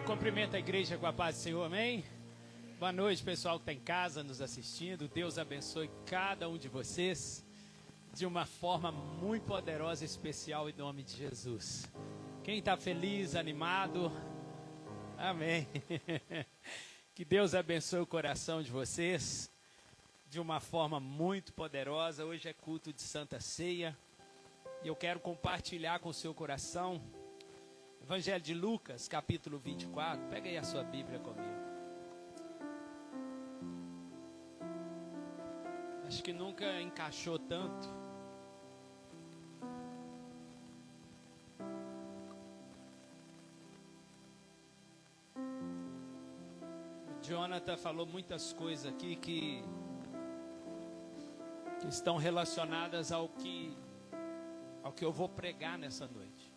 Cumprimento a igreja com a paz do Senhor, amém? Boa noite, pessoal que está em casa nos assistindo. Deus abençoe cada um de vocês de uma forma muito poderosa e especial em nome de Jesus. Quem está feliz, animado, amém. Que Deus abençoe o coração de vocês de uma forma muito poderosa. Hoje é culto de Santa Ceia e eu quero compartilhar com o seu coração Evangelho de Lucas, capítulo 24. Pega aí a sua Bíblia comigo. Acho que nunca encaixou tanto. O Jonathan falou muitas coisas aqui que estão relacionadas ao que eu vou pregar nessa noite.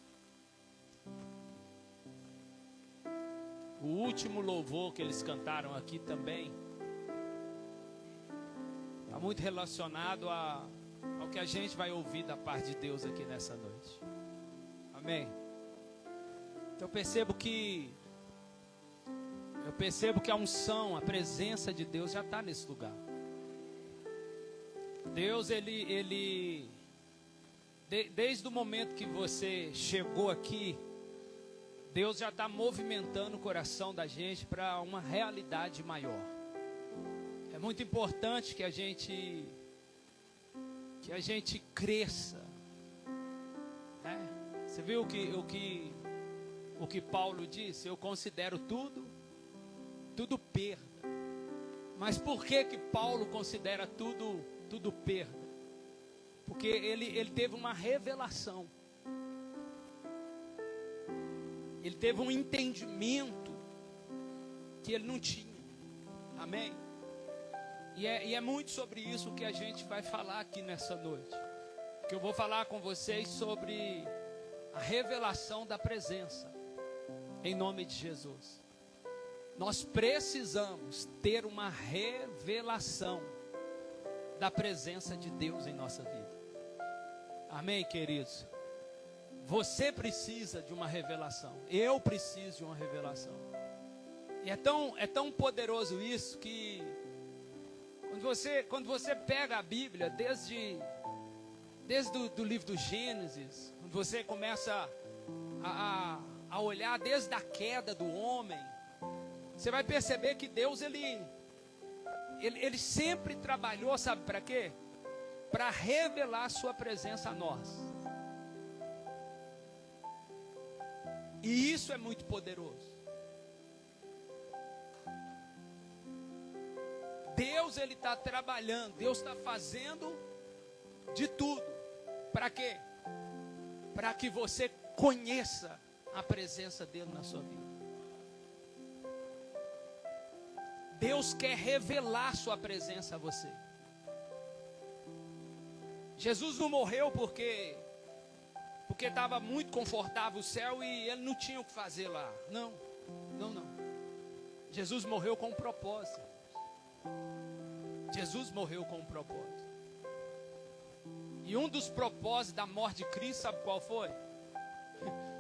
O último louvor que eles cantaram aqui também está muito relacionado ao que a gente vai ouvir da parte de Deus aqui nessa noite. Amém? Então eu percebo que a unção, a presença de Deus já está nesse lugar. Deus, desde o momento que você chegou aqui, Deus já está movimentando o coração da gente para uma realidade maior. É muito importante que a gente cresça, né? Você viu o que Paulo disse? Eu considero tudo perda. Mas por que Paulo considera tudo perda? Porque ele teve uma revelação. Ele teve um entendimento que ele não tinha. Amém? E é muito sobre isso que a gente vai falar aqui nessa noite. Que eu vou falar com vocês sobre a revelação da presença. Em nome de Jesus. Nós precisamos ter uma revelação da presença de Deus em nossa vida. Amém, queridos? Você precisa de uma revelação. Eu preciso de uma revelação. E é tão poderoso isso que quando você pega a Bíblia desde do livro do Gênesis, quando você começa a olhar desde a queda do homem, você vai perceber que Deus ele sempre trabalhou, sabe para quê? Para revelar a sua presença a nós. E isso é muito poderoso. Deus ele está trabalhando, Deus está fazendo de tudo. Para quê? Para que você conheça a presença dele na sua vida. Deus quer revelar sua presença a você. Jesus não morreu porque estava muito confortável o céu e ele não tinha o que fazer lá. Não. Jesus morreu com um propósito. Jesus morreu com um propósito. E um dos propósitos da morte de Cristo, sabe qual foi?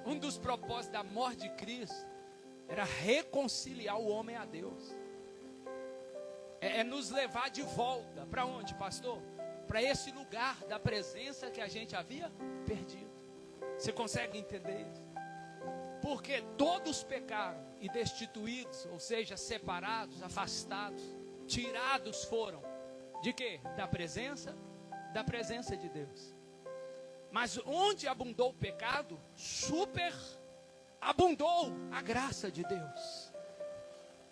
Um dos propósitos da morte de Cristo era reconciliar o homem a Deus. É nos levar de volta. Para onde, pastor? Para esse lugar da presença que a gente havia perdido. Você consegue entender isso? Porque todos pecaram e destituídos, ou seja, separados, afastados, tirados foram. De quê? Da presença de Deus. Mas onde abundou o pecado, abundou a graça de Deus.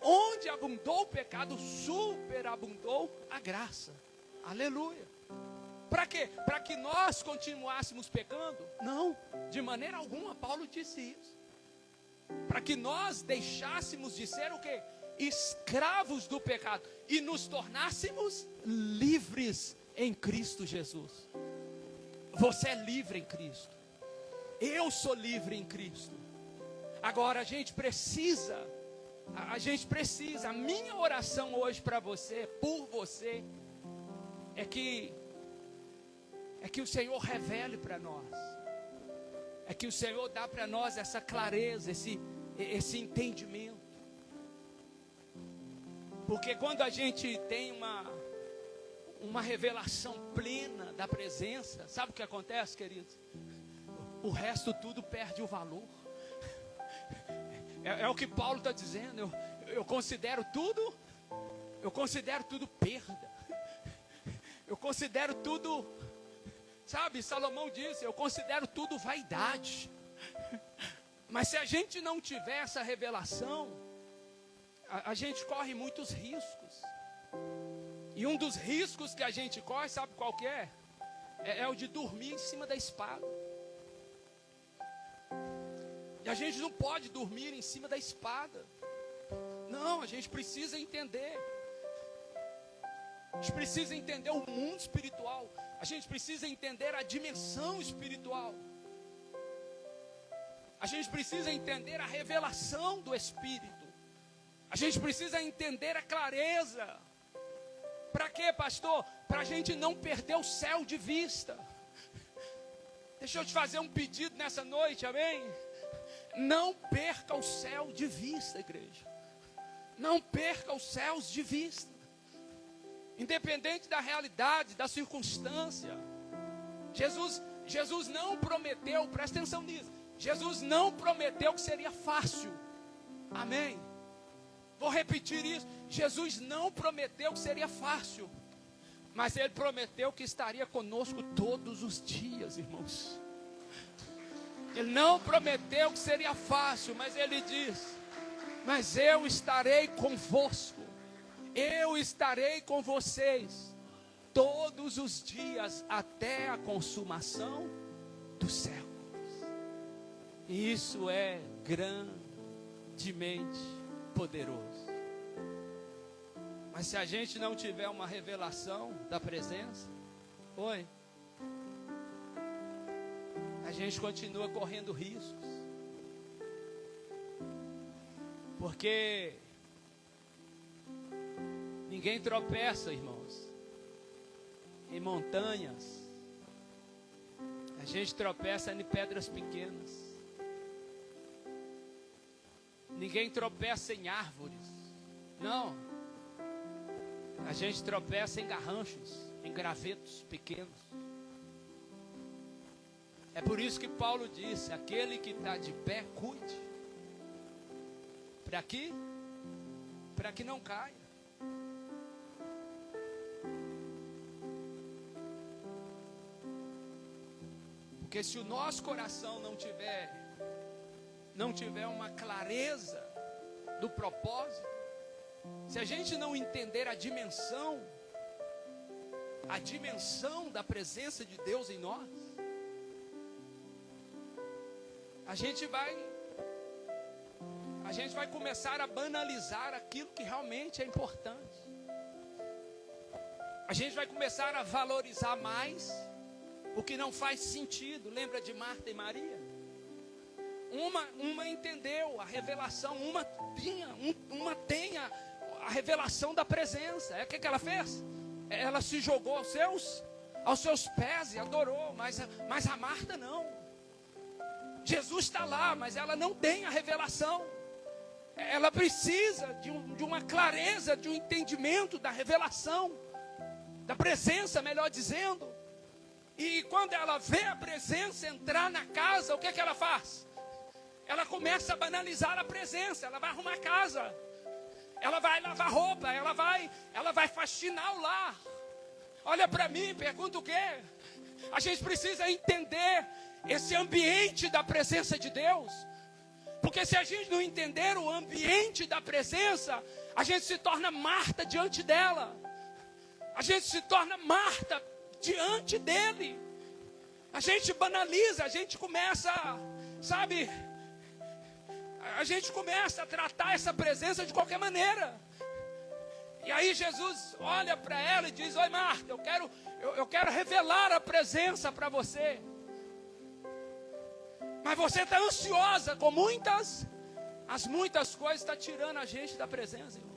Onde abundou o pecado, superabundou a graça. Aleluia. Para quê? Para que nós continuássemos pecando? Não, de maneira alguma Paulo disse isso. Para que nós deixássemos de ser o quê? Escravos do pecado e nos tornássemos livres em Cristo Jesus. Você é livre em Cristo. Eu sou livre em Cristo. Agora a gente precisa, a minha oração hoje para você, por você, é que o Senhor revele para nós. É que o Senhor dá para nós essa clareza, esse entendimento. Porque quando a gente tem uma revelação plena da presença, sabe o que acontece, queridos? O resto tudo perde o valor. É o que Paulo está dizendo. Eu considero tudo perda. Eu considero tudo, sabe, Salomão disse, eu considero tudo vaidade. Mas se a gente não tiver essa revelação, a gente corre muitos riscos. E um dos riscos que a gente corre, sabe qual que é? É o de dormir em cima da espada. E a gente não pode dormir em cima da espada. Não, a gente precisa entender. A gente precisa entender o mundo espiritual. A gente precisa entender a dimensão espiritual. A gente precisa entender a revelação do Espírito. A gente precisa entender a clareza. Para quê, pastor? Para a gente não perder o céu de vista. Deixa eu te fazer um pedido nessa noite, amém? Não perca o céu de vista, igreja. Não perca os céus de vista. Independente da realidade, da circunstância. Jesus não prometeu, presta atenção nisso. Jesus não prometeu que seria fácil. Amém? Vou repetir isso. Jesus não prometeu que seria fácil. Mas Ele prometeu que estaria conosco todos os dias, irmãos. Ele não prometeu que seria fácil, mas Ele diz: mas eu estarei convosco. Eu estarei com vocês todos os dias até a consumação dos séculos. E isso é grandemente poderoso. Mas se a gente não tiver uma revelação da presença, a gente continua correndo riscos. Porque ninguém tropeça, irmãos, em montanhas. A gente tropeça em pedras pequenas. Ninguém tropeça em árvores. Não. A gente tropeça em garranchos, em gravetos pequenos. É por isso que Paulo disse: aquele que está de pé, cuide. Para quê? Para que não caia. Porque se o nosso coração não tiver uma clareza do propósito, se a gente não entender a dimensão da presença de Deus em nós, a gente vai começar a banalizar aquilo que realmente é importante. A gente vai começar a valorizar mais o que não faz sentido. Lembra de Marta e Maria? Uma entendeu a revelação, uma tem a revelação da presença. O que ela fez? Ela se jogou aos seus pés e adorou, mas a Marta não. Jesus está lá, mas ela não tem a revelação. Ela precisa de uma clareza, de um entendimento da revelação, da presença, melhor dizendo. E quando ela vê a presença entrar na casa, o que ela faz? Ela começa a banalizar a presença. Ela vai arrumar a casa, ela vai lavar roupa, ela vai faxinar o lar. Olha para mim, pergunta o quê? A gente precisa entender esse ambiente da presença de Deus. Porque se a gente não entender o ambiente da presença, a gente se torna Marta diante dela. A gente se torna Marta diante dele. A gente banaliza, a gente começa, sabe, a gente começa a tratar essa presença de qualquer maneira. E aí Jesus olha para ela e diz: oi Marta, eu quero revelar a presença para você. Mas você está ansiosa com muitas coisas, está tirando a gente da presença, irmãos.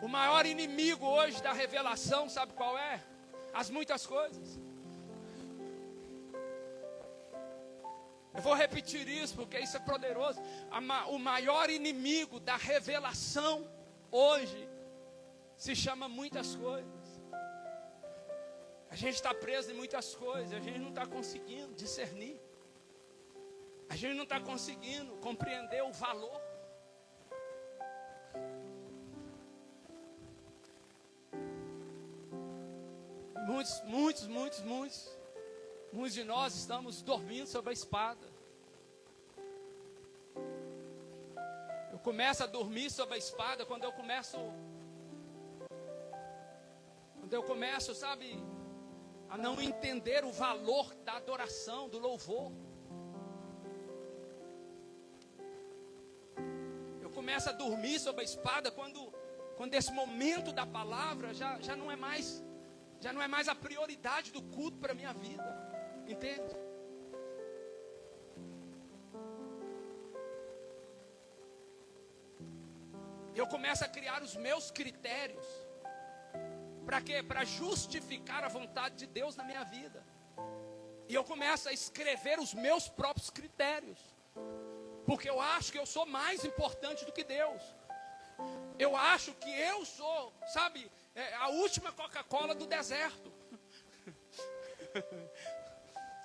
O maior inimigo hoje da revelação, sabe qual é? As muitas coisas. Eu vou repetir isso porque isso é poderoso. O maior inimigo da revelação hoje se chama muitas coisas. A gente está preso em muitas coisas, a gente não está conseguindo discernir. A gente não está conseguindo compreender o valor. Muitos de nós estamos dormindo sobre a espada. Eu começo a dormir sobre a espada quando eu começo, sabe, a não entender o valor da adoração, do louvor. Eu começo a dormir sobre a espada quando esse momento da palavra já não é mais a prioridade do culto para a minha vida. Entende? Eu começo a criar os meus critérios. Para quê? Para justificar a vontade de Deus na minha vida. E eu começo a escrever os meus próprios critérios. Porque eu acho que eu sou mais importante do que Deus. Eu acho que eu sou, sabe, a última Coca-Cola do deserto.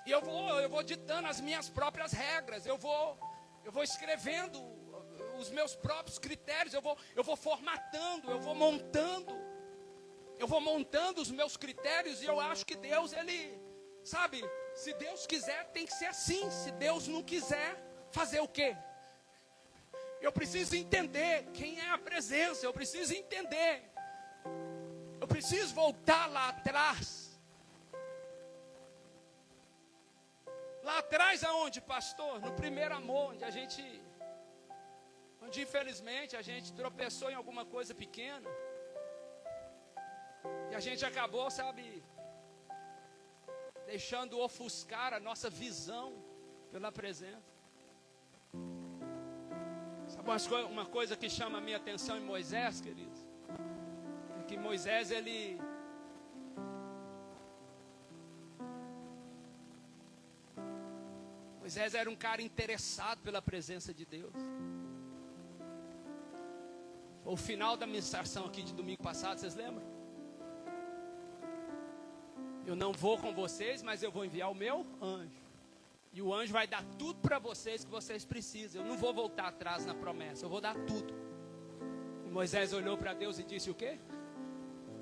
E eu vou ditando as minhas próprias regras. Eu vou escrevendo os meus próprios critérios. Eu vou formatando, eu vou montando os meus critérios. E eu acho que Deus, Ele, sabe, se Deus quiser, tem que ser assim. Se Deus não quiser, fazer o quê? Eu preciso entender quem é a presença. Eu preciso entender. Eu preciso voltar lá atrás. Lá atrás aonde, pastor? No primeiro amor, onde infelizmente a gente tropeçou em alguma coisa pequena. E a gente acabou, sabe, deixando ofuscar a nossa visão pela presença. Sabe uma coisa que chama a minha atenção em Moisés, queridos? É que Moisés, Moisés era um cara interessado pela presença de Deus. Foi o final da ministração aqui de domingo passado, vocês lembram? Eu não vou com vocês, mas eu vou enviar o meu anjo. E o anjo vai dar tudo para vocês que vocês precisam. Eu não vou voltar atrás na promessa, eu vou dar tudo. E Moisés olhou para Deus e disse o quê?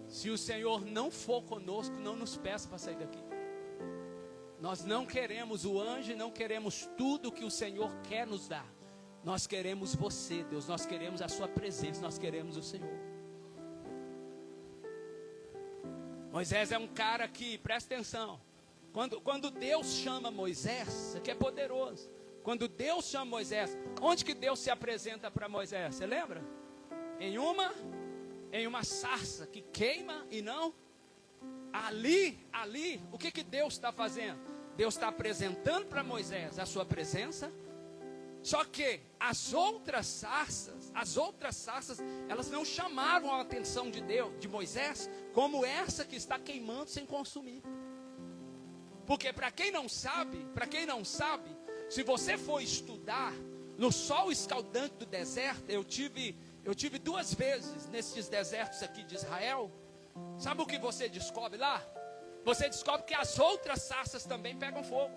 Se o Senhor não for conosco, não nos peça para sair daqui. Nós não queremos o anjo, não queremos tudo que o Senhor quer nos dar. Nós queremos você, Deus, nós queremos a sua presença, nós queremos o Senhor. Moisés é um cara que, presta atenção, quando Deus chama Moisés, isso aqui é poderoso. Quando Deus chama Moisés, onde que Deus se apresenta para Moisés? Você lembra? Em uma sarça que queima e não. Ali, o que Deus está fazendo? Deus está apresentando para Moisés a sua presença. Só que as outras sarças, elas não chamaram a atenção de Deus, de Moisés, como essa que está queimando sem consumir. Porque para quem não sabe, se você for estudar no sol escaldante do deserto, eu tive 2 vezes nesses desertos aqui de Israel. Sabe o que você descobre lá? Você descobre que as outras sarças também pegam fogo.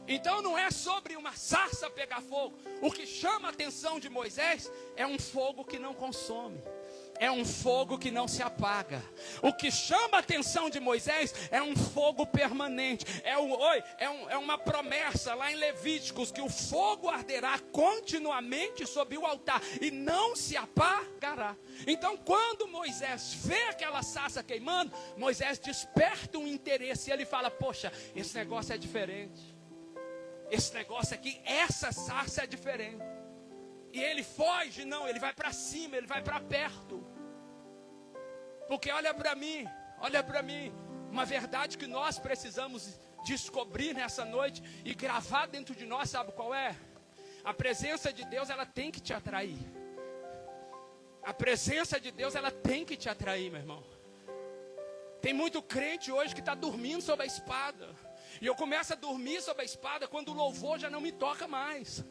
Então não é sobre uma sarça pegar fogo. O que chama a atenção de Moisés é um fogo que não consome. É um fogo que não se apaga. O que chama a atenção de Moisés é um fogo permanente. É uma promessa lá em Levíticos, que o fogo arderá continuamente sobre o altar e não se apagará. Então quando Moisés vê aquela sarça queimando, Moisés desperta um interesse e ele fala: poxa, esse negócio é diferente. Esse negócio aqui, essa sarça é diferente. E ele foge, não, ele vai para cima, ele vai para perto. Porque olha para mim, uma verdade que nós precisamos descobrir nessa noite e gravar dentro de nós, sabe qual é? A presença de Deus, ela tem que te atrair. A presença de Deus, ela tem que te atrair, meu irmão. Tem muito crente hoje que está dormindo sob a espada. E eu começo a dormir sob a espada quando o louvor já não me toca mais.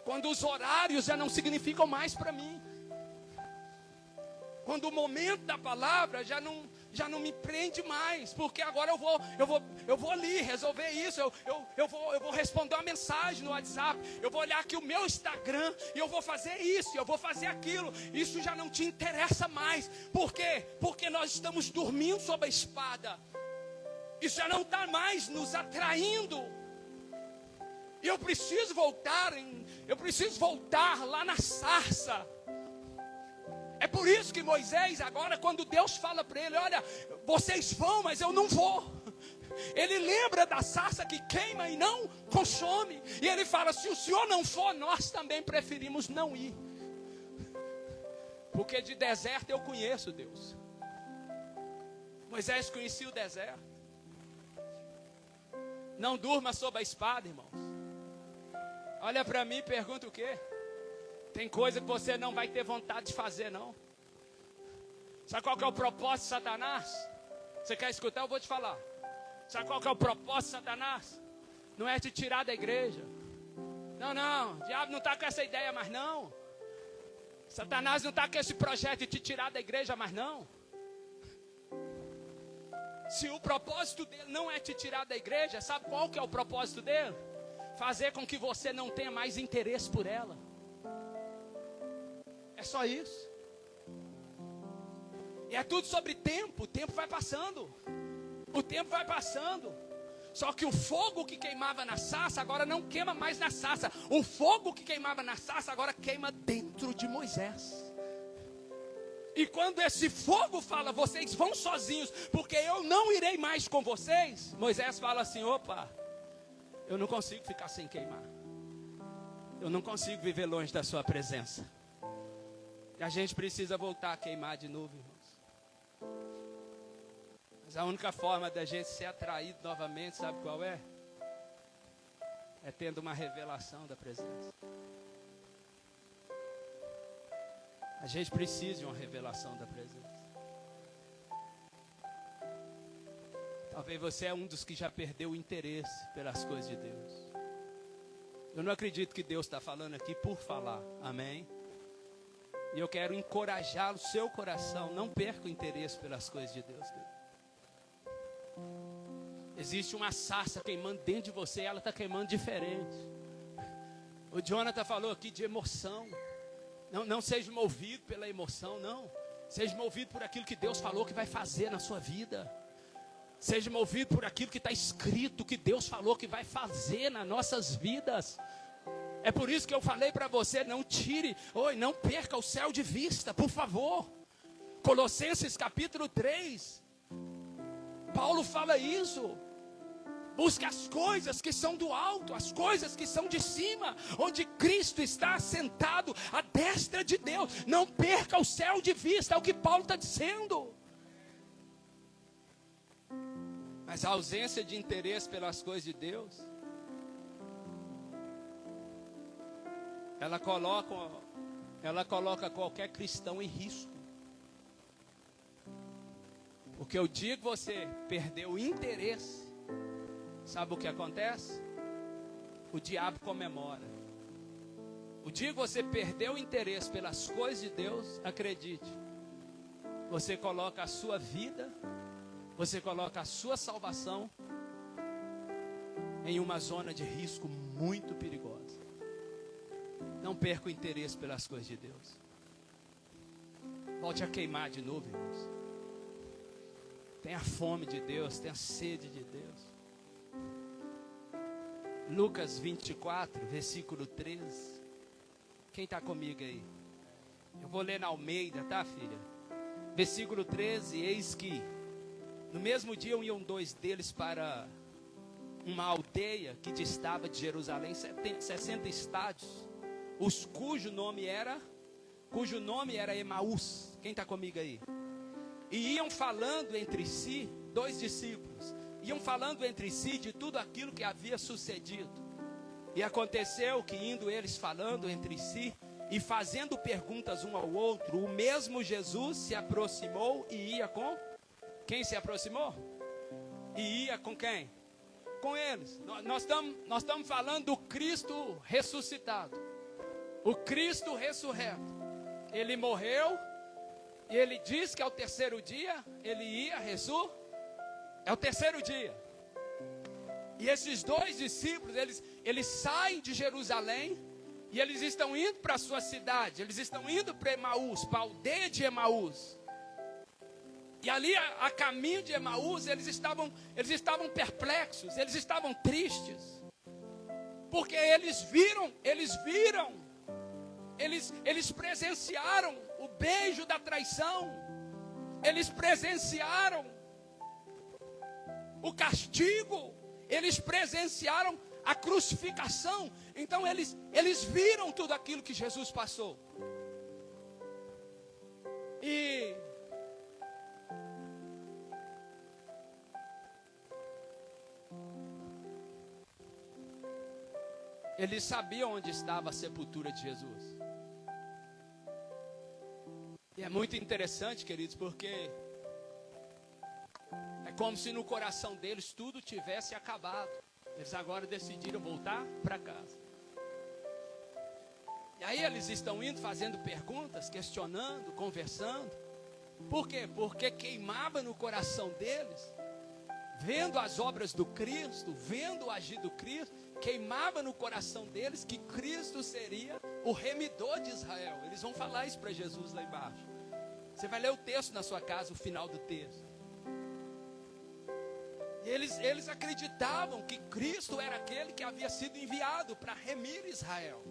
Quando os horários já não significam mais para mim. Quando o momento da palavra já não me prende mais, porque agora eu vou ali resolver isso, eu vou responder uma mensagem no WhatsApp, eu vou olhar aqui o meu Instagram, e eu vou fazer isso, eu vou fazer aquilo. Isso já não te interessa mais. Por quê? Porque nós estamos dormindo sob a espada. Isso já não está mais nos atraindo. E eu preciso voltar lá na sarça. É por isso que Moisés agora, quando Deus fala para ele, olha, vocês vão, mas eu não vou. Ele lembra da sarça que queima e não consome. E ele fala, se o Senhor não for, nós também preferimos não ir. Porque de deserto eu conheço Deus. Moisés conhecia o deserto. Não durma sob a espada, irmãos. Olha para mim e pergunta o quê? Tem coisa que você não vai ter vontade de fazer, não. Sabe qual que é o propósito de Satanás? Você quer escutar? Eu vou te falar. Sabe qual que é o propósito de Satanás? Não é te tirar da igreja. Não, o diabo não está com essa ideia mais não. Satanás não está com esse projeto de te tirar da igreja mais não. Se o propósito dele não é te tirar da igreja, sabe qual que é o propósito dele? Fazer com que você não tenha mais interesse por ela. É só isso. E é tudo sobre tempo. O tempo vai passando. O tempo vai passando. Só que o fogo que queimava na sarça agora não queima mais na sarça. O fogo que queimava na sarça agora queima dentro de Moisés. E quando esse fogo fala, vocês vão sozinhos, porque eu não irei mais com vocês, Moisés fala assim, opa, eu não consigo ficar sem queimar. Eu não consigo viver longe da sua presença. E a gente precisa voltar a queimar de novo, irmãos. Mas a única forma da gente ser atraído novamente, sabe qual é? É tendo uma revelação da presença. A gente precisa de uma revelação da presença. Talvez você é um dos que já perdeu o interesse pelas coisas de Deus. Eu não acredito que Deus está falando aqui por falar, amém? E eu quero encorajar o seu coração, não perca o interesse pelas coisas de Deus. Existe uma sarça queimando dentro de você, ela está queimando diferente. O Jonathan falou aqui de emoção. Não seja movido pela emoção, não. Seja movido por aquilo que Deus falou que vai fazer na sua vida. Seja movido por aquilo que está escrito, que Deus falou que vai fazer nas nossas vidas. É por isso que eu falei para você, não perca o céu de vista, por favor. Colossenses capítulo 3. Paulo fala isso. Busque as coisas que são do alto, as coisas que são de cima, onde Cristo está assentado à destra de Deus. Não perca o céu de vista, é o que Paulo está dizendo. Mas a ausência de interesse pelas coisas de Deus, ela coloca qualquer cristão em risco. Porque o dia que você perdeu o interesse, sabe o que acontece? O diabo comemora. O dia que você perdeu o interesse pelas coisas de Deus, acredite, você coloca a sua vida, você coloca a sua salvação em uma zona de risco muito perigosa. Não perca o interesse pelas coisas de Deus. Volte a queimar de novo, irmãos. Tenha fome de Deus, tenha sede de Deus. Lucas 24, versículo 13. Quem está comigo aí? Eu vou ler na Almeida, tá, filha? Versículo 13, eis que no mesmo dia iam dois deles para uma aldeia que distava de Jerusalém 60 estádios, cujo nome era Emaús. Quem está comigo aí? E iam falando entre si, dois discípulos, iam falando entre si de tudo aquilo que havia sucedido. E aconteceu que indo eles falando entre si e fazendo perguntas um ao outro, o mesmo Jesus se aproximou e ia com... Quem se aproximou? E ia com quem? com eles. Nós estamos falando do Cristo ressuscitado. O Cristo ressurreto. Ele morreu e ele disse que ao terceiro dia ele ia ressuscitar. É o terceiro dia. E esses dois discípulos, eles saem de Jerusalém e eles estão indo para a sua cidade. Eles estão indo para Emaús, para a aldeia de Emaús. E ali a caminho de Emaús, eles estavam perplexos, eles estavam tristes. Porque eles presenciaram o beijo da traição. Eles presenciaram o castigo. Eles presenciaram a crucificação. Então eles viram tudo aquilo que Jesus passou. E eles sabiam onde estava a sepultura de Jesus. E é muito interessante, queridos, porque é como se no coração deles tudo tivesse acabado. Eles agora decidiram voltar para casa. E aí eles estão indo, fazendo perguntas, questionando, conversando. Por quê? Porque queimava no coração deles, vendo as obras do Cristo, vendo o agir do Cristo, queimava no coração deles que Cristo seria o remidor de Israel. Eles vão falar isso para Jesus lá embaixo. Você vai ler o texto na sua casa, o final do texto. E eles acreditavam que Cristo era aquele que havia sido enviado para remir Israel.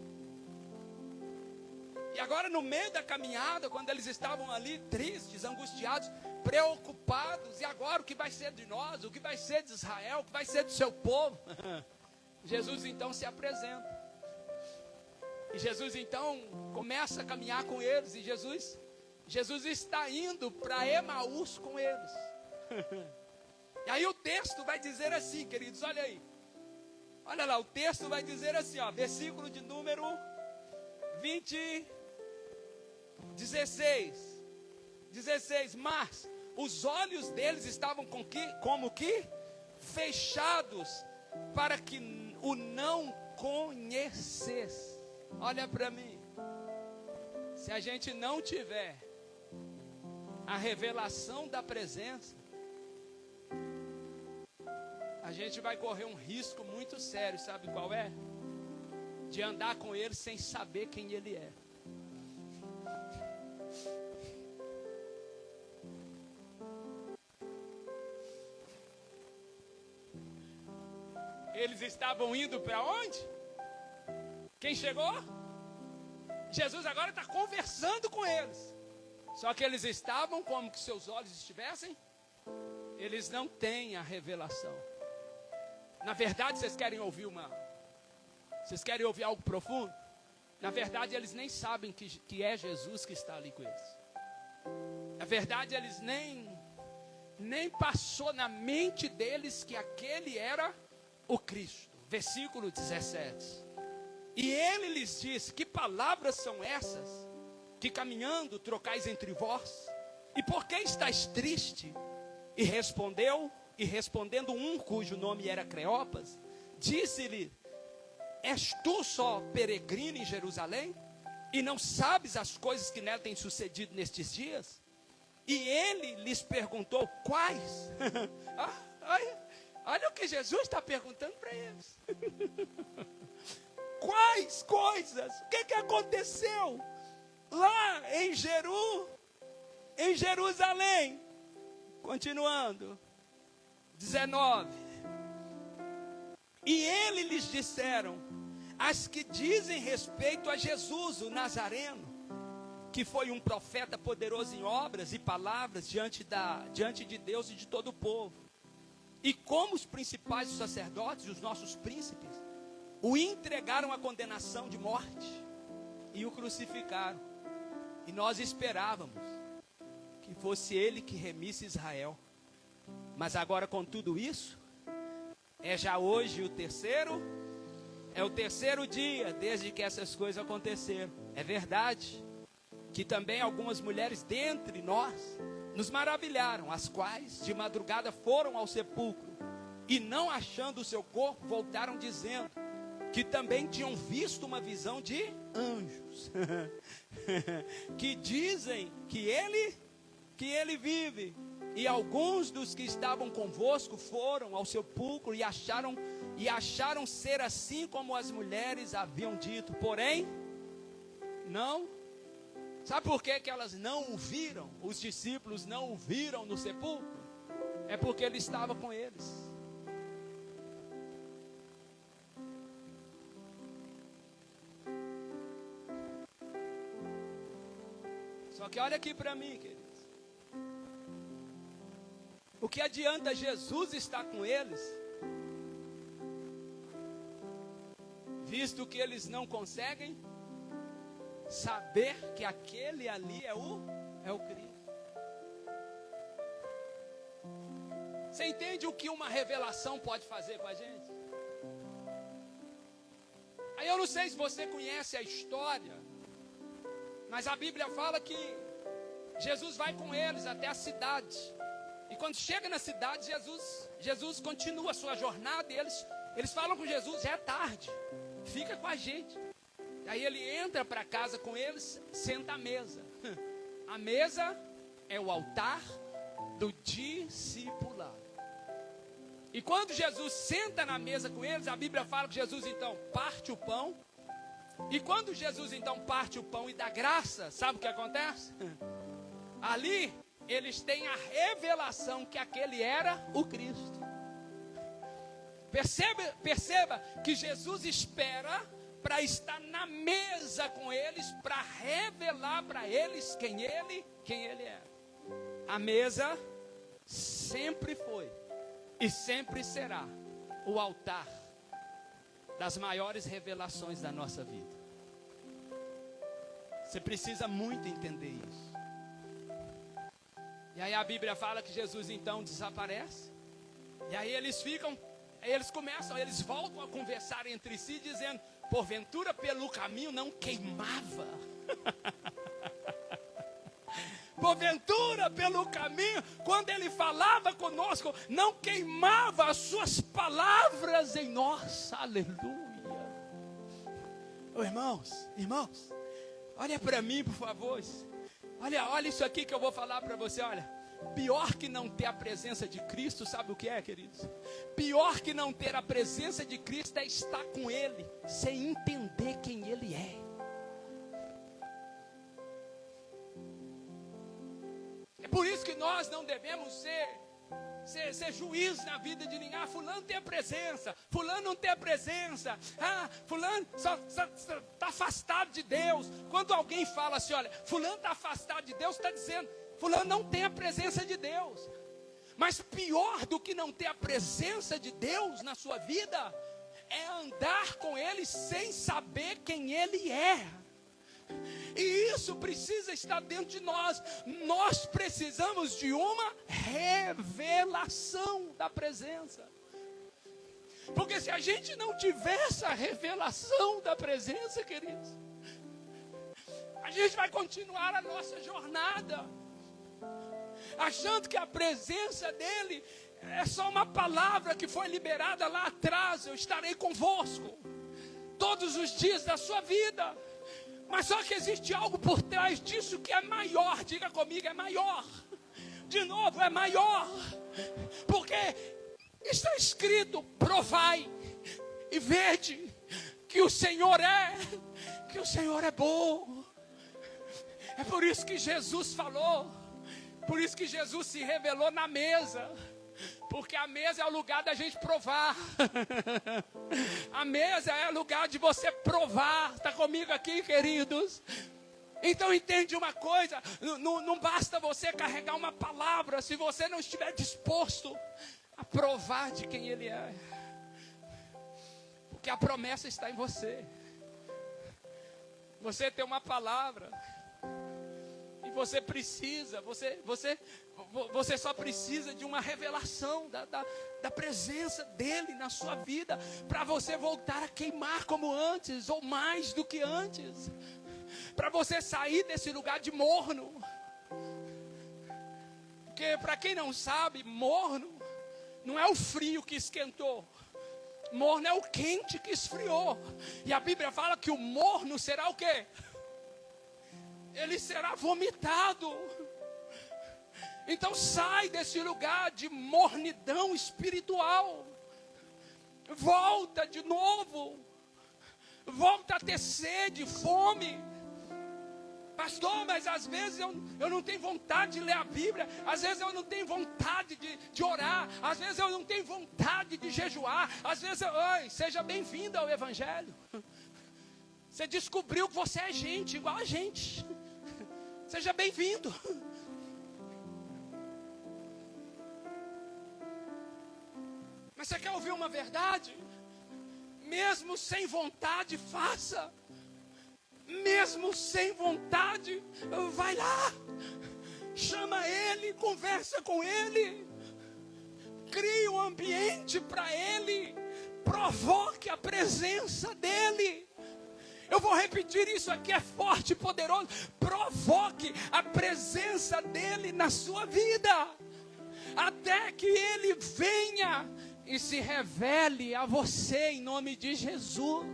E agora no meio da caminhada, quando eles estavam ali tristes, angustiados, preocupados, e agora o que vai ser de nós, o que vai ser de Israel, o que vai ser do seu povo? Jesus então se apresenta. E Jesus então começa a caminhar com eles, e Jesus está indo para Emaús com eles. E aí o texto vai dizer assim, queridos, olha aí. Olha lá, o texto vai dizer assim, ó, versículo de número 16. Mas os olhos deles estavam como que fechados, para que o não conhecesse. Olha para mim. Se a gente não tiver a revelação da presença, a gente vai correr um risco muito sério, sabe qual é? De andar com ele sem saber quem ele é. Eles estavam indo para onde? Quem chegou? Jesus agora está conversando com eles. Só que eles estavam como que seus olhos estivessem. Eles não têm a revelação. Na verdade, vocês querem ouvir algo profundo? Na verdade, eles nem sabem que é Jesus que está ali com eles. Na verdade, eles nem passou na mente deles que aquele era o Cristo. Versículo 17. E ele lhes disse: que palavras são essas que caminhando trocais entre vós? E por que estáis triste? E respondendo um cujo nome era Cleopas, disse-lhe: és tu só peregrino em Jerusalém? E não sabes as coisas que nela têm sucedido nestes dias? E ele lhes perguntou: quais? Olha o que Jesus está perguntando para eles. Quais coisas? O que aconteceu lá em Jerusalém? Continuando. 19. E ele lhes disseram: as que dizem respeito a Jesus, o Nazareno, que foi um profeta poderoso em obras e palavras diante de Deus e de todo o povo. E como os principais sacerdotes e os nossos príncipes o entregaram à condenação de morte e o crucificaram. E nós esperávamos que fosse ele que remisse Israel. Mas agora, com tudo isso, é já hoje o terceiro dia desde que essas coisas aconteceram. É verdade que também algumas mulheres dentre nós nos maravilharam, as quais de madrugada foram ao sepulcro e não achando o seu corpo, voltaram dizendo que também tinham visto uma visão de anjos, que dizem que ele vive. E alguns dos que estavam convosco foram ao sepulcro e acharam ser assim como as mulheres haviam dito, porém, não. Sabe por que elas não o viram? Os discípulos não o viram no sepulcro? É porque ele estava com eles. Só que olha aqui para mim, queridos. O que adianta Jesus estar com eles, visto que eles não conseguem saber que aquele ali é o Cristo? Você entende o que uma revelação pode fazer com a gente? Aí eu não sei se você conhece a história, mas a Bíblia fala que Jesus vai com eles até a cidade. E quando chega na cidade, Jesus continua a sua jornada. E eles falam com Jesus, já é tarde, fica com a gente. Aí ele entra para casa com eles, senta à mesa. A mesa é o altar do discipulado. E quando Jesus senta na mesa com eles, a Bíblia fala que Jesus então parte o pão. E quando Jesus então parte o pão e dá graça, sabe o que acontece? Ali eles têm a revelação que aquele era o Cristo. Perceba que Jesus espera para estar na mesa com eles, para revelar para eles quem ele é. A mesa sempre foi e sempre será o altar das maiores revelações da nossa vida. Você precisa muito entender isso. E aí a Bíblia fala que Jesus então desaparece. E aí eles voltam a conversar entre si, dizendo, porventura pelo caminho não queimava. Porventura pelo caminho, quando ele falava conosco, não queimava as suas palavras em nós. Aleluia. Oh, irmãos, olha para mim, por favor. Olha isso aqui que eu vou falar para você, olha. Pior que não ter a presença de Cristo, sabe o que é, queridos? Pior que não ter a presença de Cristo é estar com Ele, sem entender quem Ele é. É por isso que nós não devemos ser juiz na vida de ninguém. Fulano tem a presença, fulano não tem a presença. Fulano está afastado de Deus. Quando alguém fala assim, olha, fulano está afastado de Deus, está dizendo, fulano não tem a presença de Deus. Mas pior do que não ter a presença de Deus na sua vida, é andar com Ele sem saber quem Ele é. E isso precisa estar dentro de nós. Nós precisamos de uma revelação da presença. Porque se a gente não tiver essa revelação da presença, queridos, a gente vai continuar a nossa jornada achando que a presença dele é só uma palavra que foi liberada lá atrás. Eu estarei convosco todos os dias da sua vida. Mas só que existe algo por trás disso que é maior. Diga comigo, é maior. De novo, é maior. Porque está escrito, provai e vede que o Senhor é bom. É por isso que Jesus falou, por isso que Jesus se revelou na mesa. Porque a mesa é o lugar da gente provar. A mesa é o lugar de você provar. Está comigo aqui, queridos? Então entende uma coisa. Não basta você carregar uma palavra se você não estiver disposto a provar de quem Ele é. Porque a promessa está em você. Você tem uma palavra. E você precisa, você só precisa de uma revelação da presença dEle na sua vida, para você voltar a queimar como antes, ou mais do que antes, para você sair desse lugar de morno. Porque para quem não sabe, morno Não é o frio que esquentou. Morno é o quente que esfriou. E a Bíblia fala que o morno será o quê? Ele será vomitado. Então sai desse lugar de mornidão espiritual. Volta de novo. Volta a ter sede, fome. Pastor, mas às vezes eu não tenho vontade de ler a Bíblia. Às vezes eu não tenho vontade de orar. Às vezes eu não tenho vontade de jejuar. Às vezes, seja bem-vindo ao Evangelho. Você descobriu que você é gente, igual a gente. Seja bem-vindo. Mas você quer ouvir uma verdade? Mesmo sem vontade, faça. Mesmo sem vontade, vai lá. Chama ele, conversa com ele. Crie um ambiente para ele. Provoque a presença dele. Eu vou repetir isso aqui, é forte e poderoso. Provoque a presença dele na sua vida. Até que ele venha e se revele a você em nome de Jesus.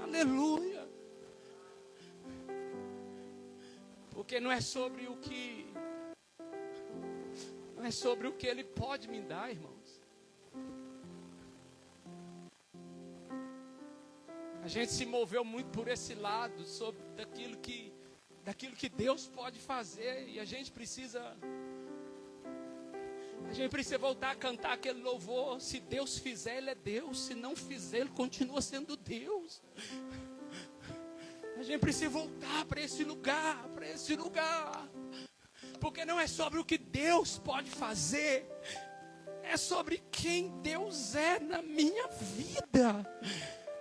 Aleluia. Porque não é sobre o que ele pode me dar, irmãos. A gente se moveu muito por esse lado, sobre daquilo que Deus pode fazer. E a gente precisa voltar a cantar aquele louvor. Se Deus fizer, Ele é Deus. Se não fizer, Ele continua sendo Deus. A gente precisa voltar para esse lugar. Porque não é sobre o que Deus pode fazer. É sobre quem Deus é na minha vida.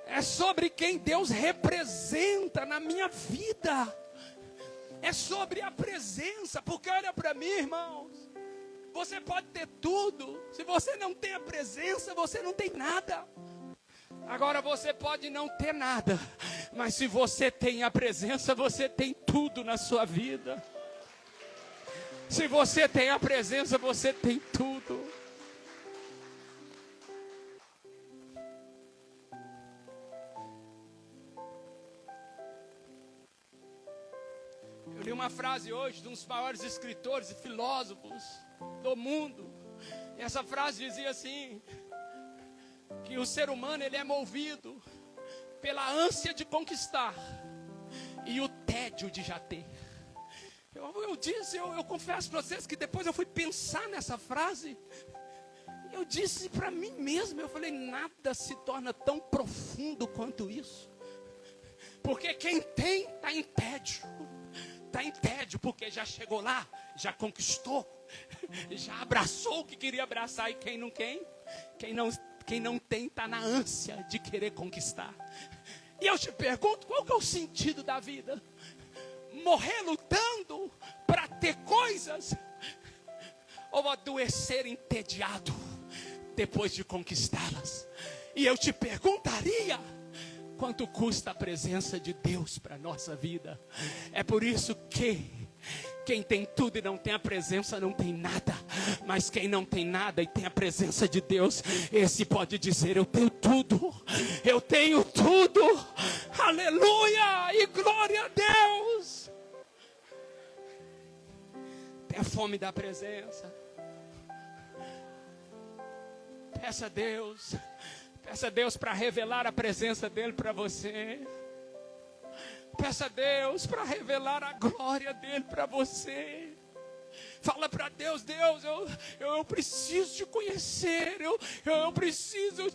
É sobre quem Deus representa na minha vida. É sobre a presença. Porque olha para mim, irmãos. Você pode ter tudo. Se você não tem a presença, você não tem nada. Agora você pode não ter nada. Mas se você tem a presença, você tem tudo na sua vida. Se você tem a presença, você tem tudo. Eu li uma frase hoje de um dos maiores escritores e filósofos do mundo. E essa frase dizia assim: que o ser humano ele é movido pela ânsia de conquistar e o tédio de já ter. Eu confesso para vocês que depois eu fui pensar nessa frase. Eu disse para mim mesmo, eu falei, nada se torna tão profundo quanto isso. Porque quem tem está em tédio. Está em tédio porque já chegou lá, já conquistou, já abraçou o que queria abraçar. E quem não tem está na ânsia de querer conquistar. E eu te pergunto, qual que é o sentido da vida? Morrer lutando para ter coisas? Ou adoecer entediado depois de conquistá-las? E eu te perguntaria, quanto custa a presença de Deus para a nossa vida? É por isso que quem tem tudo e não tem a presença não tem nada. Mas quem não tem nada e tem a presença de Deus, esse pode dizer, eu tenho tudo. Eu tenho tudo. Aleluia e glória a Deus. Tenha fome da presença. Peça a Deus. Peça a Deus para revelar a presença dEle para você. Peça a Deus para revelar a glória dEle para você. Fala para Deus, Deus, eu preciso te conhecer. Eu preciso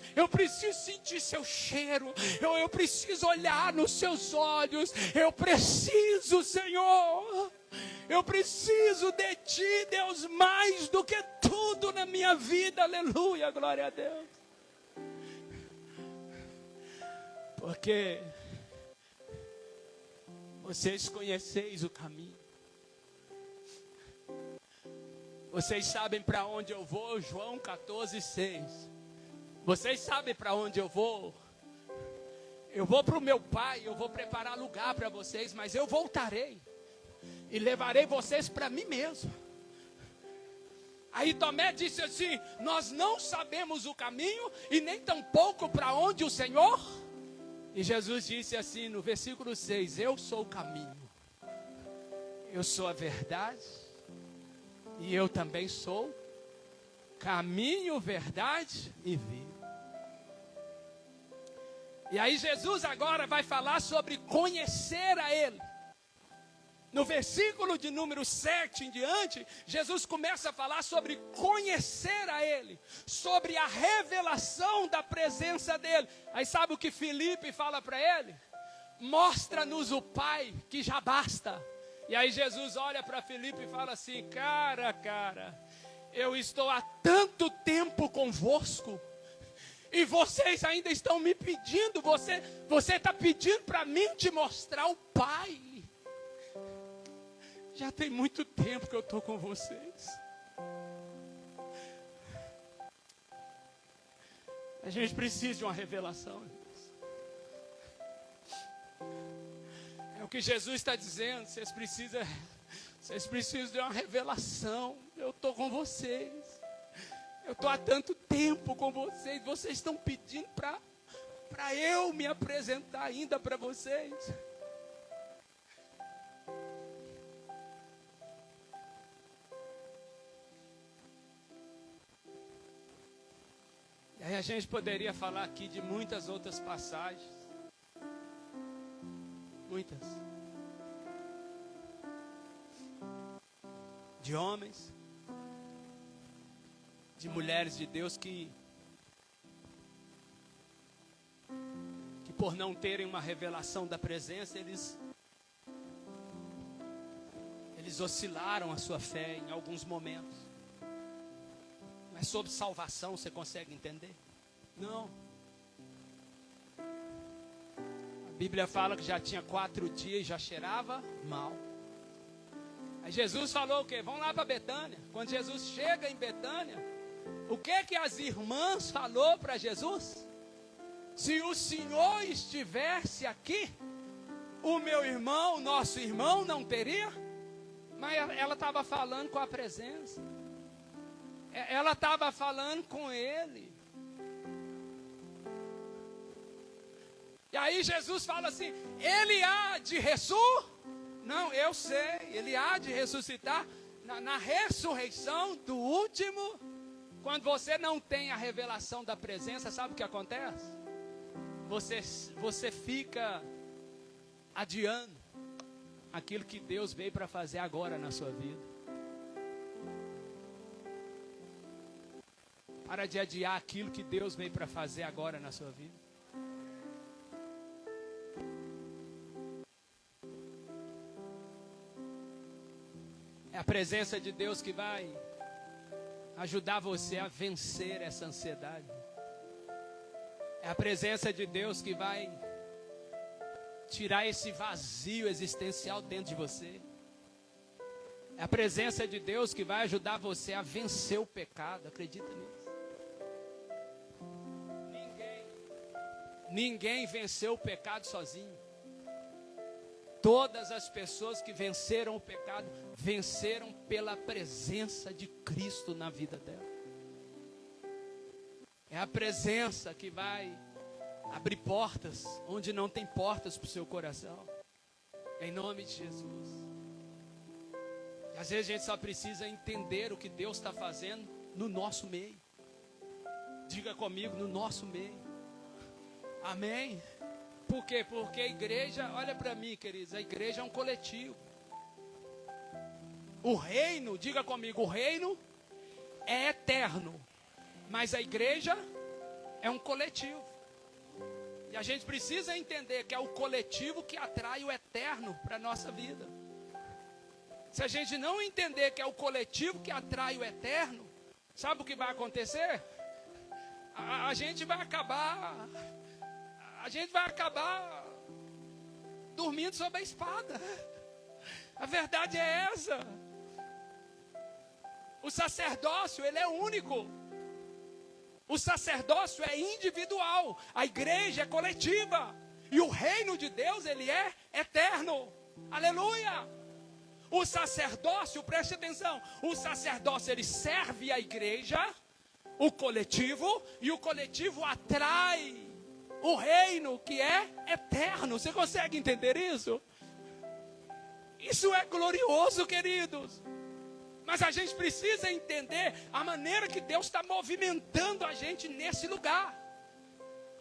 sentir seu cheiro. Eu preciso olhar nos seus olhos. Eu preciso, Senhor. Eu preciso de Ti, Deus, mais do que tudo na minha vida. Aleluia, glória a Deus. Porque vocês conheceis o caminho. Vocês sabem para onde eu vou, João 14:6. Vocês sabem para onde eu vou. Eu vou para o meu Pai, eu vou preparar lugar para vocês, mas eu voltarei e levarei vocês para mim mesmo. Aí Tomé disse assim: nós não sabemos o caminho e nem tampouco para onde o Senhor. E Jesus disse assim no versículo 6: eu sou o caminho, eu sou a verdade e eu também sou caminho, verdade e vida. E aí Jesus agora vai falar sobre conhecer a Ele. No versículo de número 7 em diante, Jesus começa a falar sobre conhecer a Ele, sobre a revelação da presença dEle. Aí sabe o que Filipe fala para ele? Mostra-nos o Pai, que já basta. E aí Jesus olha para Filipe e fala assim: cara, eu estou há tanto tempo convosco, e vocês ainda estão me pedindo, você está pedindo para mim te mostrar o Pai. Já tem muito tempo que eu estou com vocês. A gente precisa de uma revelação. É o que Jesus está dizendo. Vocês precisam de uma revelação. Eu estou com vocês. Eu estou há tanto tempo com vocês. Vocês estão pedindo para eu me apresentar ainda para vocês. E aí a gente poderia falar aqui de muitas outras passagens. Muitas. De homens, de mulheres de Deus que por não terem uma revelação da presença, eles oscilaram a sua fé em alguns momentos. Mas sobre salvação você consegue entender? Não. A Bíblia fala que já tinha 4 dias e já cheirava mal. Aí Jesus falou o quê? Vamos lá para Betânia. Quando Jesus chega em Betânia, o que as irmãs falou para Jesus? Se o Senhor estivesse aqui, o meu irmão, nosso irmão, não teria? Mas ela estava falando com a presença. Ela estava falando com Ele. E aí Jesus fala assim: Ele há de ressuscitar? Não, eu sei. Ele há de ressuscitar na ressurreição do último. Quando você não tem a revelação da presença, sabe o que acontece? Você fica adiando aquilo que Deus veio para fazer agora na sua vida. Para de adiar aquilo que Deus veio para fazer agora na sua vida. É a presença de Deus que vai ajudar você a vencer essa ansiedade. É a presença de Deus que vai tirar esse vazio existencial dentro de você. É a presença de Deus que vai ajudar você a vencer o pecado. Acredita nisso? Ninguém venceu o pecado sozinho. Todas as pessoas que venceram o pecado, venceram pela presença de Cristo na vida dela. É a presença que vai abrir portas onde não tem portas para o seu coração. Em nome de Jesus. E às vezes a gente só precisa entender o que Deus está fazendo no nosso meio. Diga comigo, no nosso meio. Amém? Por quê? Porque a igreja, olha para mim, queridos, a igreja é um coletivo. O reino, diga comigo, o reino é eterno, mas a igreja é um coletivo. E a gente precisa entender que é o coletivo que atrai o eterno para a nossa vida. Se a gente não entender que é o coletivo que atrai o eterno, sabe o que vai acontecer? A gente vai acabar dormindo sob a espada. A verdade é essa. O sacerdócio, ele é único. O sacerdócio é individual. A igreja é coletiva. E o reino de Deus, ele é eterno. Aleluia! O sacerdócio, preste atenção, o sacerdócio ele serve a igreja, o coletivo, e o coletivo atrai o reino que é eterno. Você consegue entender isso? Isso é glorioso, queridos. Mas a gente precisa entender a maneira que Deus está movimentando a gente nesse lugar.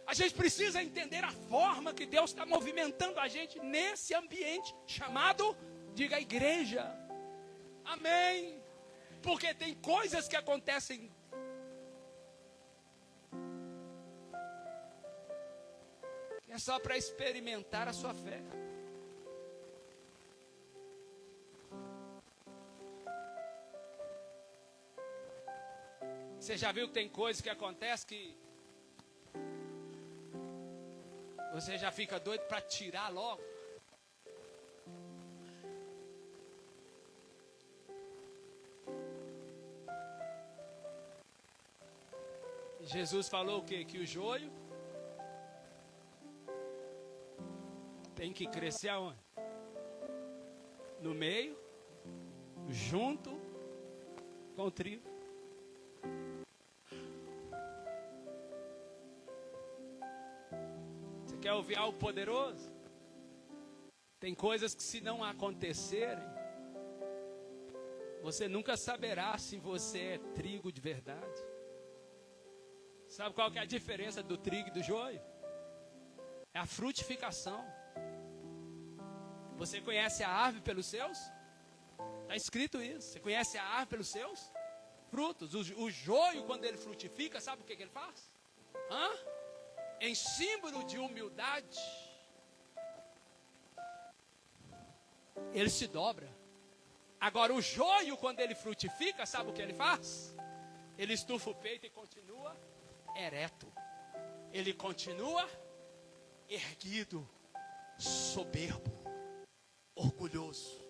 A gente precisa entender a forma que Deus está movimentando a gente nesse ambiente chamado, diga, igreja. Amém. Porque tem coisas que acontecem. É só para experimentar a sua fé. Você já viu que tem coisas que acontecem que você já fica doido para tirar logo? Jesus falou o quê? Que o joio tem que crescer aonde? No meio, junto com o trigo. Você quer ouvir algo poderoso? Tem coisas que, se não acontecerem, você nunca saberá se você é trigo de verdade. Sabe qual que é a diferença do trigo e do joio? É a frutificação. Você conhece a árvore pelos seus? Está escrito isso. Você conhece a árvore pelos seus frutos. O joio, quando ele frutifica, sabe o que ele faz? Em símbolo de humildade, ele se dobra. Agora o joio, quando ele frutifica, sabe o que ele faz? Ele estufa o peito e continua ereto. Ele continua erguido, soberbo, orgulhoso.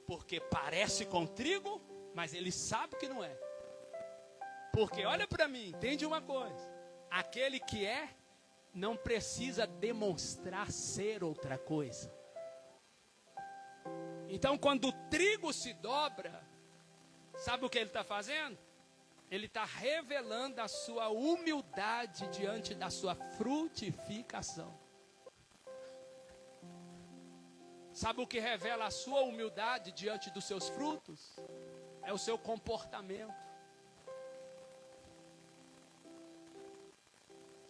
Porque parece com trigo, mas ele sabe que não é. Porque olha para mim, entende uma coisa. Aquele que é, não precisa demonstrar ser outra coisa. Então quando o trigo se dobra, sabe o que ele está fazendo? Ele está revelando a sua humildade diante da sua frutificação. Sabe o que revela a sua humildade diante dos seus frutos? É o seu comportamento.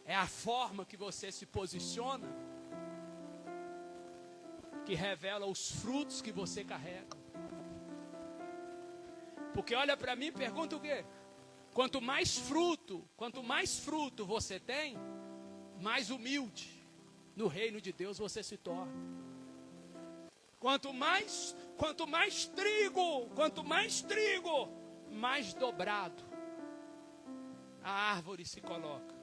É a forma que você se posiciona que revela os frutos que você carrega. Porque olha para mim e pergunta o quê? Quanto mais fruto você tem, mais humilde no reino de Deus você se torna. Quanto mais trigo, mais dobrado a árvore se coloca.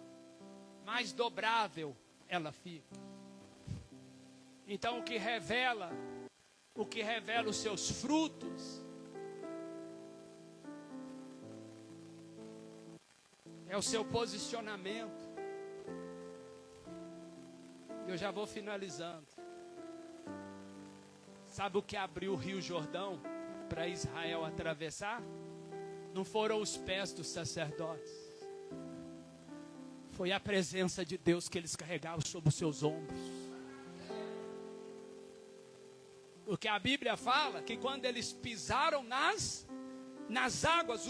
Mais dobrável ela fica. Então o que revela os seus frutos é o seu posicionamento. Eu já vou finalizando. Sabe o que abriu o Rio Jordão para Israel atravessar? Não foram os pés dos sacerdotes. Foi a presença de Deus que eles carregavam sobre os seus ombros. O que a Bíblia fala, que quando eles pisaram nas águas,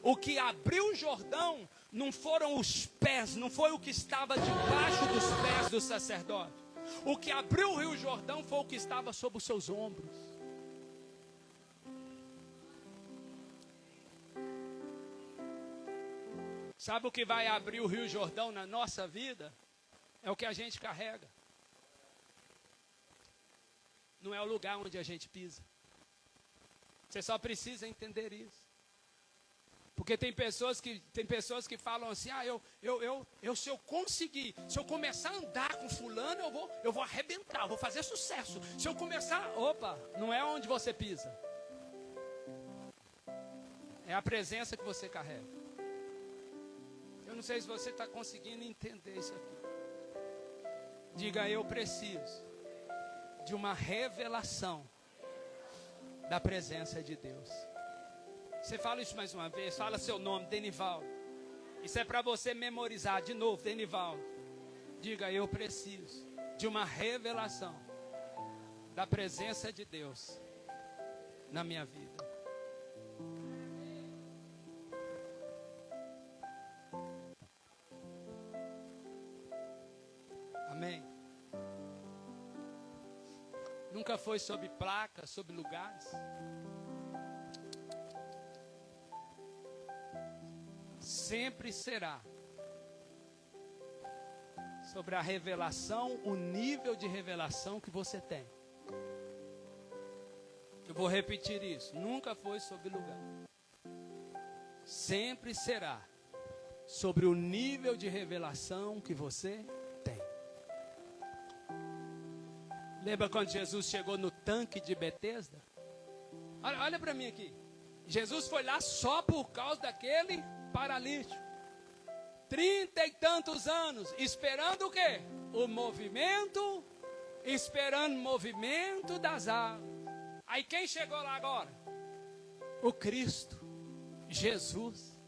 o que abriu o Jordão não foram os pés, não foi o que estava debaixo dos pés do sacerdote. O que abriu o Rio Jordão foi o que estava sobre os seus ombros. Sabe o que vai abrir o Rio Jordão na nossa vida? É o que a gente carrega. Não é o lugar onde a gente pisa. Você só precisa entender isso. Porque tem pessoas que falam assim, se eu conseguir, se eu começar a andar com fulano, eu vou arrebentar, eu vou fazer sucesso. Se eu começar, não é onde você pisa. É a presença que você carrega. Eu não sei se você está conseguindo entender isso aqui. Diga, eu preciso de uma revelação da presença de Deus. Você fala isso mais uma vez, fala seu nome, Denivaldo. Isso é para você memorizar de novo, Denivaldo. Diga, eu preciso de uma revelação da presença de Deus na minha vida. Amém. Nunca foi sobre placas, sobre lugares. Sempre será sobre a revelação, o nível de revelação que você tem. Eu vou repetir isso. Nunca foi sobre lugar. Sempre será sobre o nível de revelação que você tem. Lembra quando Jesus chegou no tanque de Betesda? Olha para mim aqui. Jesus foi lá só por causa daquele paralítico. 30 e tantos anos, esperando o quê? O movimento, esperando o movimento das águas. Aí quem chegou lá agora? O Cristo, Jesus.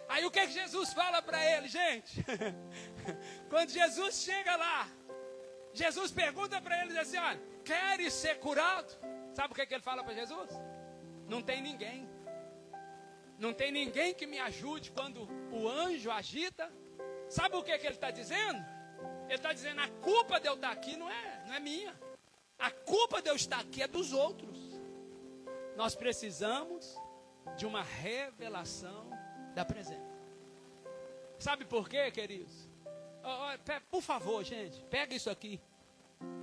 Aí o que Jesus fala para ele, gente? Quando Jesus chega lá, Jesus pergunta para ele, diz assim, olha, queres ser curado? Sabe o que ele fala para Jesus? Não tem ninguém. Não tem ninguém que me ajude quando o anjo agita. Sabe o que ele está dizendo? Ele está dizendo, a culpa de eu estar aqui não é minha. A culpa de eu estar aqui é dos outros. Nós precisamos de uma revelação da presença. Sabe por quê, queridos? Por favor, gente, pega isso aqui.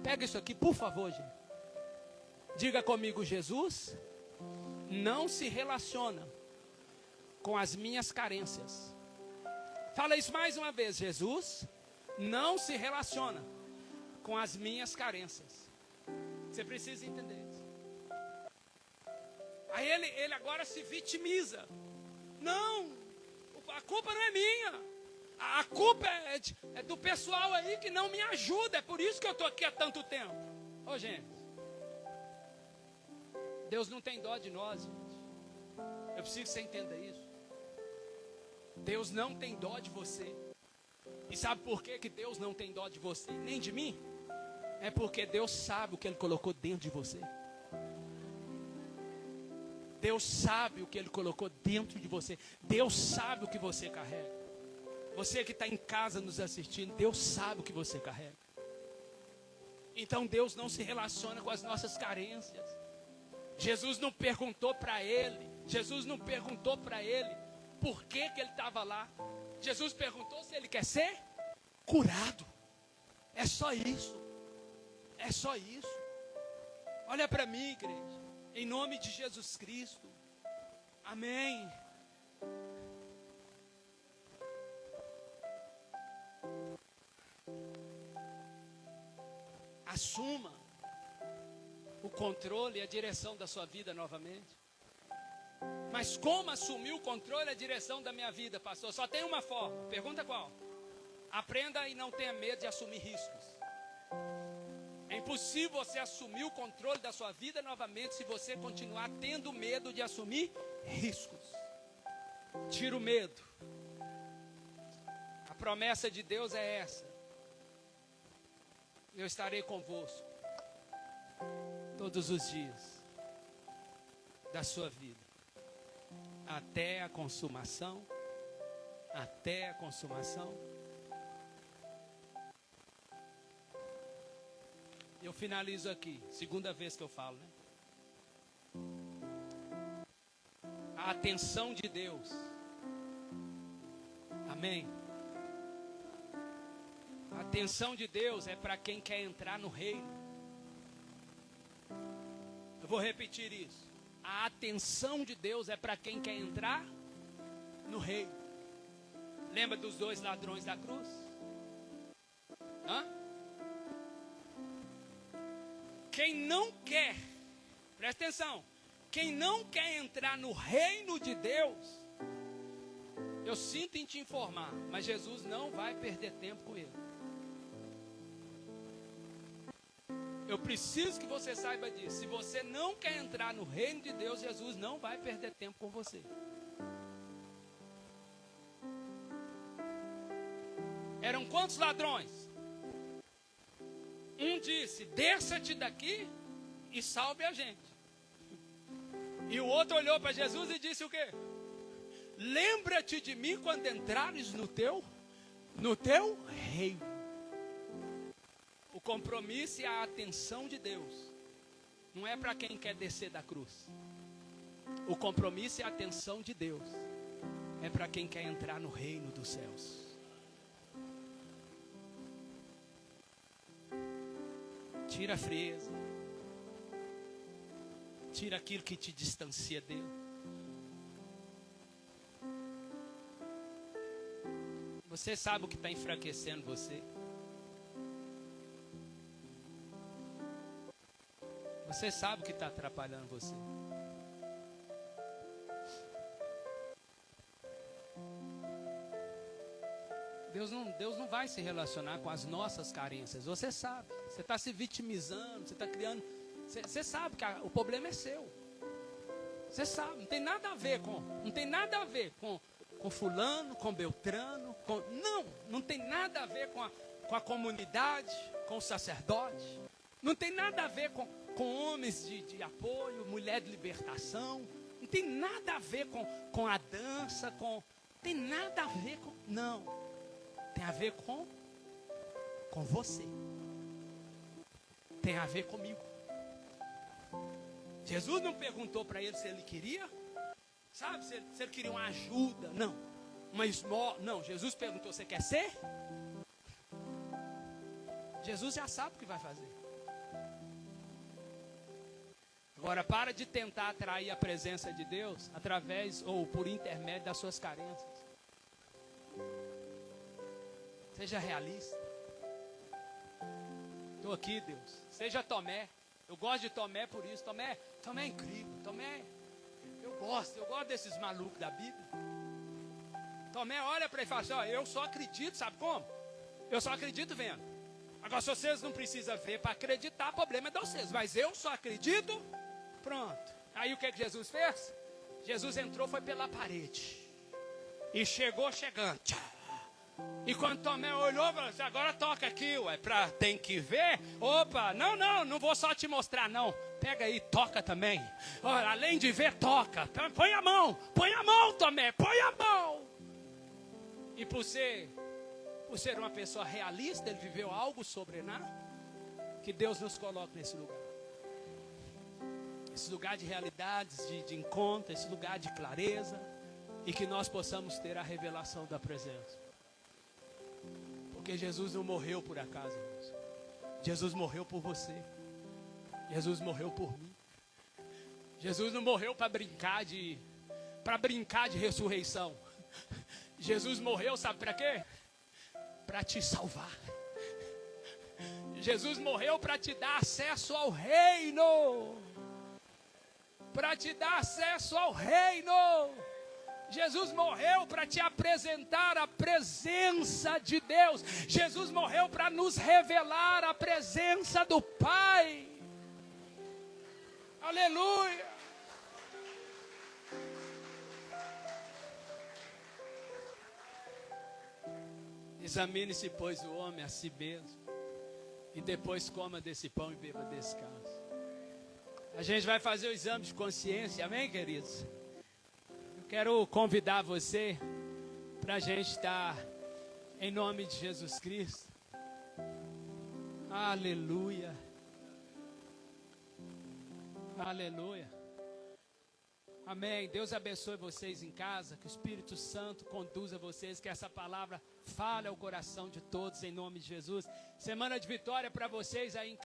Pega isso aqui, por favor, gente. Diga comigo, Jesus não se relaciona com as minhas carências. Fala isso mais uma vez. Jesus não se relaciona com as minhas carências. Você precisa entender isso. Aí ele agora se vitimiza. Não, a culpa não é minha. A culpa é do pessoal aí que não me ajuda. É por isso que eu estou aqui há tanto tempo. Ô, gente, Deus não tem dó de nós, gente. Eu preciso que você entenda isso. Deus não tem dó de você. E sabe por que Deus não tem dó de você, nem de mim? É porque Deus sabe o que Ele colocou dentro de você. Deus sabe o que Ele colocou dentro de você. Deus sabe o que você carrega. Você que está em casa nos assistindo, Deus sabe o que você carrega. Então Deus não se relaciona com as nossas carências. Jesus não perguntou para ele. Jesus não perguntou para ele por que ele estava lá. Jesus perguntou se ele quer ser curado. É só isso. É só isso. Olha para mim, igreja. Em nome de Jesus Cristo. Amém. Assuma o controle e a direção da sua vida novamente. Mas como assumir o controle e a direção da minha vida, pastor? Só tem uma forma. Pergunta qual? Aprenda e não tenha medo de assumir riscos. É impossível você assumir o controle da sua vida novamente se você continuar tendo medo de assumir riscos. Tira o medo. A promessa de Deus é essa. Eu estarei convosco todos os dias da sua vida, até a consumação. Até a consumação. Eu finalizo aqui, segunda vez que eu falo, né? A atenção de Deus. Amém. A atenção de Deus é para quem quer entrar no reino. Eu vou repetir isso. A atenção de Deus é para quem quer entrar no reino. Lembra dos dois ladrões da cruz? Quem não quer, presta atenção, quem não quer entrar no reino de Deus, eu sinto em te informar, mas Jesus não vai perder tempo com ele. Eu preciso que você saiba disso. Se você não quer entrar no reino de Deus, Jesus não vai perder tempo com você. Eram quantos ladrões? Um disse, desça-te daqui e salve a gente. E o outro olhou para Jesus e disse o quê? Lembra-te de mim quando entrares no teu reino. O compromisso e a atenção de Deus não é para quem quer descer da cruz. O compromisso e a atenção de Deus é para quem quer entrar no reino dos céus. Tira a frieza. Tira aquilo que te distancia dele. Você sabe o que está enfraquecendo você. Você sabe o que está atrapalhando você. Deus não vai se relacionar com as nossas carências. Você sabe. Você está se vitimizando. Você está criando. Você sabe que o problema é seu. Você sabe. Não tem nada a ver com. Não tem nada a ver com fulano, com Beltrano. Não tem nada a ver com a comunidade, com o sacerdote. Não tem nada a ver com homens de apoio, mulher de libertação. Não tem nada a ver com a dança. Não tem nada a ver com. Não. Tem a ver com você. Tem a ver comigo. Jesus não perguntou para ele se ele queria, sabe, se ele queria uma ajuda, não, uma esmola, não. Jesus perguntou, você quer ser? Jesus já sabe o que vai fazer. Agora, para de tentar atrair a presença de Deus através ou por intermédio das suas carências. Seja realista. Estou aqui, Deus. Seja Tomé. Eu gosto de Tomé por isso. Tomé é incrível. Tomé, eu gosto desses malucos da Bíblia. Tomé olha para ele e fala assim, ó, eu só acredito, sabe como? Eu só acredito vendo. Agora, se vocês não precisam ver para acreditar, o problema é de vocês. Mas eu só acredito, pronto. Aí o que Jesus fez? Jesus entrou, foi pela parede. E chegou chegando. E quando Tomé olhou, falou assim, agora toca aqui, ué, tem que ver? Opa, não vou só te mostrar, não. Pega aí, toca também. Olha, além de ver, toca. Põe a mão, Tomé, põe a mão. E por ser uma pessoa realista, ele viveu algo sobrenatural. Que Deus nos coloque nesse lugar. Esse lugar de realidades, de encontro, esse lugar de clareza. E que nós possamos ter a revelação da presença. Porque Jesus não morreu por acaso, irmãos. Jesus morreu por você. Jesus morreu por mim. Jesus não morreu para brincar de ressurreição. Jesus morreu, sabe para quê? Para te salvar. Jesus morreu para te dar acesso ao reino. Para te dar acesso ao reino. Jesus morreu para te apresentar a presença de Deus. Jesus morreu para nos revelar a presença do Pai. Aleluia. Examine-se, pois, o homem a si mesmo, e depois coma desse pão e beba desse cálice. A gente vai fazer o exame de consciência, amém, queridos? Quero convidar você para a gente estar em nome de Jesus Cristo. Aleluia. Aleluia. Amém. Deus abençoe vocês em casa. Que o Espírito Santo conduza vocês. Que essa palavra fale ao coração de todos em nome de Jesus. Semana de vitória para vocês aí em casa.